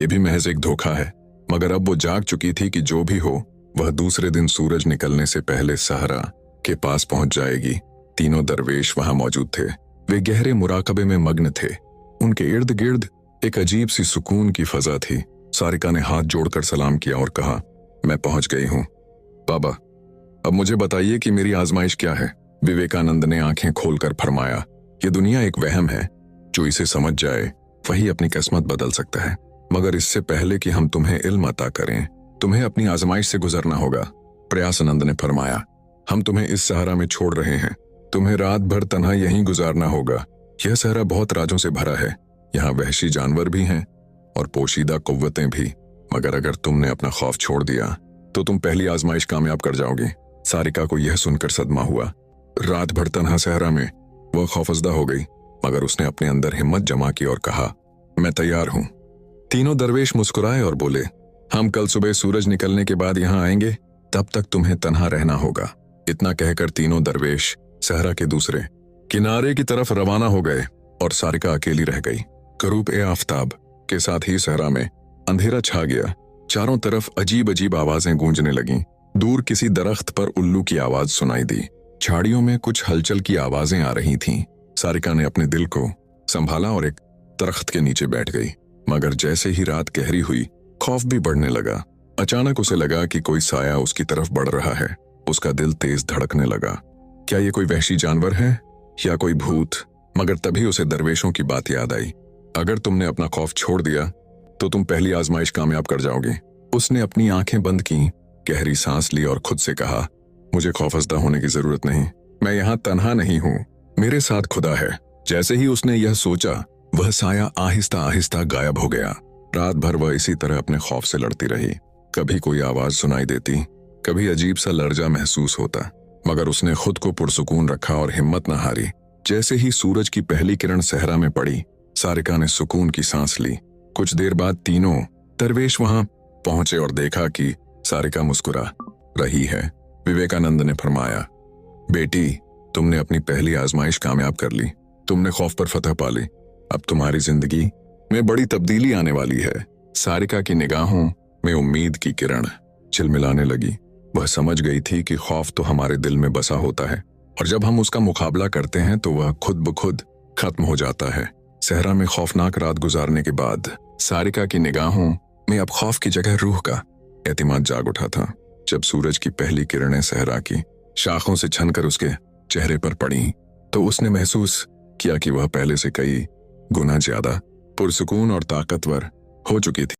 ये भी महज एक धोखा है। मगर अब वो जाग चुकी थी कि जो भी हो, वह दूसरे दिन सूरज निकलने से पहले सहरा के पास पहुंच जाएगी। तीनों दरवेश वहां मौजूद थे। वे गहरे मुराकबे में मग्न थे। उनके इर्द गिर्द एक अजीब सी सुकून की फजा थी। सारिका ने हाथ जोड़कर सलाम किया और कहा, मैं पहुंच गई हूं। बाबा, अब मुझे बताइए कि मेरी आजमाइश क्या है? विवेकानंद ने आंखें खोलकर फरमाया, ये दुनिया एक वहम है। जो इसे समझ जाए वही अपनी किस्मत बदल सकता है। मगर इससे पहले कि हम तुम्हें इल्म अता करें, तुम्हें अपनी आजमाइश से गुजरना होगा। प्रयासानंद ने फरमाया, हम तुम्हें इस सहरा में छोड़ रहे हैं। तुम्हें रात भर तन्हा यहीं गुजारना होगा। यह सहरा बहुत राजों से भरा है। यहाँ वहशी जानवर भी हैं और पोशीदा कुव्वतें भी। मगर अगर तुमने अपना खौफ छोड़ दिया तो तुम पहली आजमाइश कामयाब कर जाओगे। सारिका को यह सुनकर सदमा हुआ। रात भर तन्हा सहरा में वह खौफजदा हो गई, मगर उसने अपने अंदर हिम्मत जमा की और कहा, मैं तैयार हूं। तीनों दरवेश मुस्कुराए और बोले, हम कल सुबह सूरज निकलने के बाद यहाँ आएंगे। तब तक तुम्हें तन्हा रहना होगा। इतना कहकर तीनों दरवेश सहरा के दूसरे किनारे की तरफ रवाना हो गए और सारिका अकेली रह गई। गरूब ए आफताब के साथ ही सहरा में अंधेरा छा गया। चारों तरफ अजीब अजीब आवाजें गूंजने लगीं। दूर किसी दरख्त पर उल्लू की आवाज सुनाई दी। झाड़ियों में कुछ हलचल की आवाजें आ रही थीं। सारिका ने अपने दिल को संभाला और एक दरख्त के नीचे बैठ गई। मगर जैसे ही रात गहरी हुई, खौफ भी बढ़ने लगा। अचानक उसे लगा कि कोई साया उसकी तरफ बढ़ रहा है। उसका दिल तेज धड़कने लगा। क्या ये कोई वहशी जानवर है या कोई भूत? मगर तभी उसे दरवेशों की बात याद आई। अगर तुमने अपना खौफ छोड़ दिया तो तुम पहली आजमाइश कामयाब कर जाओगे। उसने अपनी आंखें बंद की, गहरी सांस ली और खुद से कहा, मुझे खौफजदा होने की जरूरत नहीं। मैं यहाँ तन्हा नहीं हूँ, मेरे साथ खुदा है। जैसे ही उसने यह सोचा, वह साया आहिस्ता आहिस्ता गायब हो गया। रात भर वह इसी तरह अपने खौफ से लड़ती रही। कभी कोई आवाज सुनाई देती, कभी अजीब सा लर्जा महसूस होता, मगर उसने खुद को पुरसुकून रखा और हिम्मत न हारी। जैसे ही सूरज की पहली किरण सहरा में पड़ी, सारिका ने सुकून की सांस ली। कुछ देर बाद तीनों दरवेश वहां पहुंचे और देखा कि सारिका मुस्कुरा रही है। विवेकानंद ने फरमाया, बेटी, तुमने अपनी पहली आजमाइश कामयाब कर ली। तुमने खौफ पर फतह पा ली। अब तुम्हारी जिंदगी में बड़ी तब्दीली आने वाली है। सारिका की निगाहों में उम्मीद की किरण झिलमिलाने लगी। वह समझ गई थी कि खौफ तो हमारे दिल में बसा होता है और जब हम उसका मुकाबला करते हैं तो वह खुद ब खुद खत्म हो जाता है। सहरा में खौफनाक रात गुजारने के बाद सारिका की निगाहों में अब खौफ की जगह रूह का एतिमाद जाग उठा था। जब सूरज की पहली किरणें सहरा की शाखों से छनकर उसके चेहरे पर पड़ी तो उसने महसूस किया कि वह पहले से कई गुना ज्यादा पुरसुकून और ताकतवर हो चुकी थी।